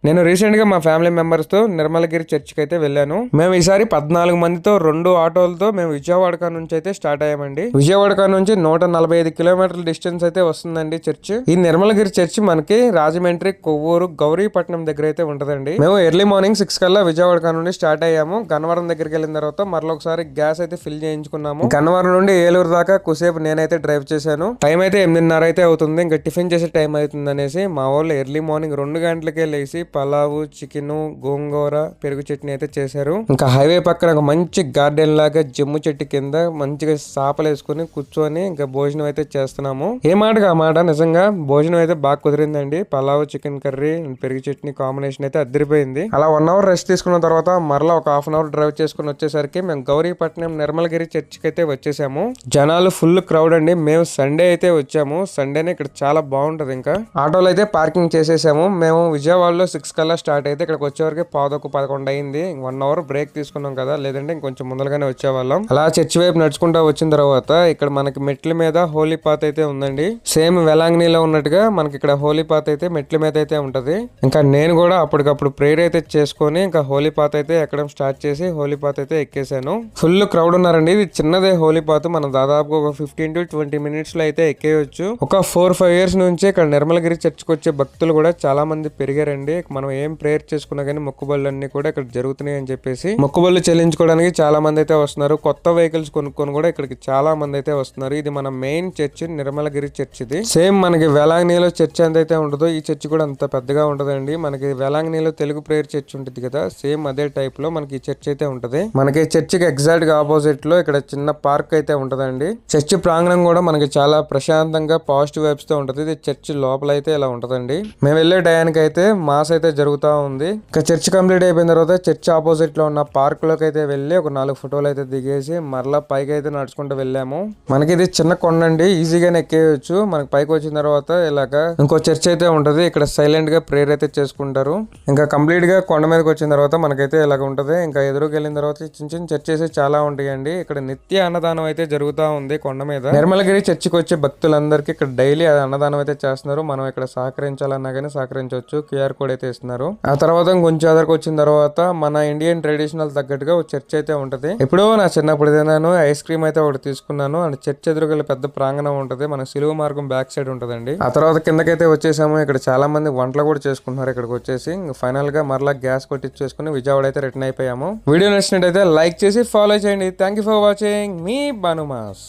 నేను రీసెంట్ గా మా ఫ్యామిలీ మెంబర్స్ తో నిర్మలగిరి చర్చికి అయితే వెళ్ళాను. మేము ఈసారి 14 మందితో 2 ఆటోలతో మేము విజయవాడ నుంచి అయితే స్టార్ట్ అయ్యామండి. విజయవాడ నుంచి 145 కిలోమీటర్ల డిస్టెన్స్ అయితే వస్తుందండి చర్చ్. ఈ నిర్మలగిరి చర్చ్ మనకి రాజమండ్రి, కొవ్వూరు, గౌరీపట్నం దగ్గర అయితే ఉంటదండి. మేము ఎర్లీ మార్నింగ్ 6 కల్లా విజయవాడ నుండి స్టార్ట్ అయ్యాము. గన్నవరం దగ్గరికి వెళ్ళిన తర్వాత మరొకసారి గ్యాస్ అయితే ఫిల్ చేయించుకున్నాము. గన్నవరం నుండి ఏలూరు దాకా కుసేపు నేనైతే డ్రైవ్ చేశాను. టైం అయితే 8:30 అయితే అవుతుంది. ఇంకా టిఫిన్ చేసే టైం అవుతుంది అనేసి మా వాళ్ళు ఎర్లీ మార్నింగ్ 2 గంటలకే లేచి పలావు, చికెన్, గోంగూర, పెరుగు చట్నీ అయితే చేశారు. ఇంకా హైవే పక్కన ఒక మంచి గార్డెన్ లాగా జమ్ము చెట్టు కింద మంచిగా సాపలు వేసుకుని కూర్చొని ఇంకా భోజనం అయితే చేస్తున్నాము. ఏ మాటగా ఆ మాట నిజంగా భోజనం అయితే బాగా కుదిరిందండి. పలావు, చికెన్ కర్రీ, పెరుగు చట్నీ కాంబినేషన్ అయితే అదిరిపోయింది. అలా 1 అవర్ రెస్ట్ తీసుకున్న తర్వాత మరలా ఒక హాఫ్ అన్ అవర్ డ్రైవ్ చేసుకుని వచ్చేసరికి మేము గౌరీపట్నం నిర్మలగిరి చర్చికి అయితే వచ్చేసాము. జనాలు ఫుల్ క్రౌడ్ అండి. మేము సండే అయితే వచ్చాము. సండేనే ఇక్కడ చాలా బాగుంటది. ఇంకా ఆటోలో అయితే పార్కింగ్ చేసేసాము. మేము విజయవాడలో 6 కల్లా స్టార్ట్ అయితే ఇక్కడికి వచ్చేవరకు 11 అయింది. 1 అవర్ బ్రేక్ తీసుకున్నాం కదా, లేదంటే ఇంకొంచెం ముందరగానే వచ్చేవాళ్ళం. అలా చర్చి వైపు నడుచుకుంటా వచ్చిన తర్వాత ఇక్కడ మనకి మెట్ల మీద హోలీ పాత్ అయితే ఉందండి. సేమ్ వెలాంగ్నీలో ఉన్నట్టుగా మనకి ఇక్కడ హోలీ పాత్ అయితే మెట్ల మీద అయితే ఉంటది. ఇంకా నేను కూడా అప్పటికప్పుడు ప్రేయర్ అయితే చేసుకొని ఇంకా హోలీ పాత్ అయితే ఎక్కడం స్టార్ట్ చేసి హోలీ పాత్ అయితే ఎక్కేసాను. ఫుల్ క్రౌడ్ ఉన్నారండి. ఇది చిన్నదే హోలీ పాత్. మనం దాదాపు ఒక 15 to 20 మినిట్స్ లో అయితే ఎక్కేయచ్చు. ఒక 4-5 ఇయర్స్ నుంచి ఇక్కడ నిర్మలగిరి చర్చికి వచ్చే భక్తులు కూడా చాలా మంది పెరిగారండి. మనం ఏం ప్రేయర్ చేసుకున్నా కానీ మొక్కుబళ్ళు అన్ని కూడా ఇక్కడ జరుగుతున్నాయి అని చెప్పేసి మొక్కుబళ్ళు చెల్లించుకోవడానికి చాలా మంది అయితే వస్తున్నారు. కొత్త వెహికల్స్ కొనుక్కొని కూడా ఇక్కడికి చాలా మంది అయితే వస్తున్నారు. ఇది మన మెయిన్ చర్చ్, నిర్మలగిరి చర్చ్. ఇది సేమ్ మనకి వేలాంగ్నీలో చర్చ్ ఎంతైతే ఉంటుందో ఈ చర్చ్ కూడా అంత పెద్దగా ఉంటదండి. మనకి వేలాంగ్నీలో తెలుగు ప్రేయర్ చర్చ్ ఉంటుంది కదా, సేమ్ అదే టైప్ లో మనకి చర్చ్ అయితే ఉంటది. మనకి చర్చికి ఎగ్జాక్ట్ గా ఆపోజిట్ లో ఇక్కడ చిన్న పార్క్ అయితే ఉంటదండి. చర్చ్ ప్రాంగణం కూడా మనకి చాలా ప్రశాంతంగా పాజిటివ్ వైబ్స్ తో ఉంటది. ఇది చర్చ్ లోపల అయితే ఇలా ఉంటదండి. మేము వెళ్ళే టయానికి అయితే మాస్ అయితే జరుగుతా ఉంది. ఇంకా చర్చ్ కంప్లీట్ అయిపోయిన తర్వాత చర్చ్ ఆపోజిట్ లో ఉన్న పార్క్ లోకి అయితే వెళ్ళి ఒక 4 ఫోటోలు అయితే దిగేసి మరలా పైకి అయితే నడుచుకుంటూ వెళ్ళాము. మనకి ఇది చిన్న కొండ అండి, ఈజీగానే ఎక్కేయచ్చు. మనకి పైకి వచ్చిన తర్వాత ఇలాగా ఇంకో చర్చ్ అయితే ఉంటది. ఇక్కడ సైలెంట్ గా ప్రేయర్ అయితే చేసుకుంటారు. ఇంకా కంప్లీట్ గా కొండ మీదకి వచ్చిన తర్వాత మనకైతే ఇలాగ ఉంటది. ఇంకా ఎదురుకి వెళ్ళిన తర్వాత చిన్న చిన్న చర్చెస్ చాలా ఉంటాయండి. ఇక్కడ నిత్య అన్నదానం అయితే జరుగుతా ఉంది కొండ మీద. నిర్మలగిరి చర్చికి వచ్చే భక్తులందరికీ ఇక్కడ డైలీ అన్నదానం అయితే చేస్తున్నారు. మనం ఇక్కడ సహకరించాలన్నా కానీ సహకరించవచ్చు. QR కోడ్ అయితే ఇస్తున్నారు. ఆ తర్వాత కొంచెం ఎదరికి వచ్చిన తర్వాత మన ఇండియన్ ట్రెడిషనల్ తగ్గట్టుగా ఒక చర్చ్ అయితే ఉంటది. ఎప్పుడో నా చిన్నప్పుడు తిన్నాను ఐస్ క్రీమ్ అయితే ఒకటి తీసుకున్నాను. అండ్ చర్చ్ ఎదురుగల పెద్ద ప్రాంగణం ఉంటది. మన సిలువ మార్గం బ్యాక్ సైడ్ ఉంటదండి. ఆ తర్వాత కిందకైతే వచ్చేసాము. ఇక్కడ చాలా మంది వంటలు కూడా చేసుకుంటున్నారు. ఇక్కడికి వచ్చేసి ఫైనల్ గా మరలా గ్యాస్ కొట్టించేసుకుని విజయవాడ అయితే రిటర్న్ అయిపోయాము. వీడియో నచ్చినట్టయితే లైక్ చేసి ఫాలో చేయండి. Thank you for watching. మీ బనుమాస్.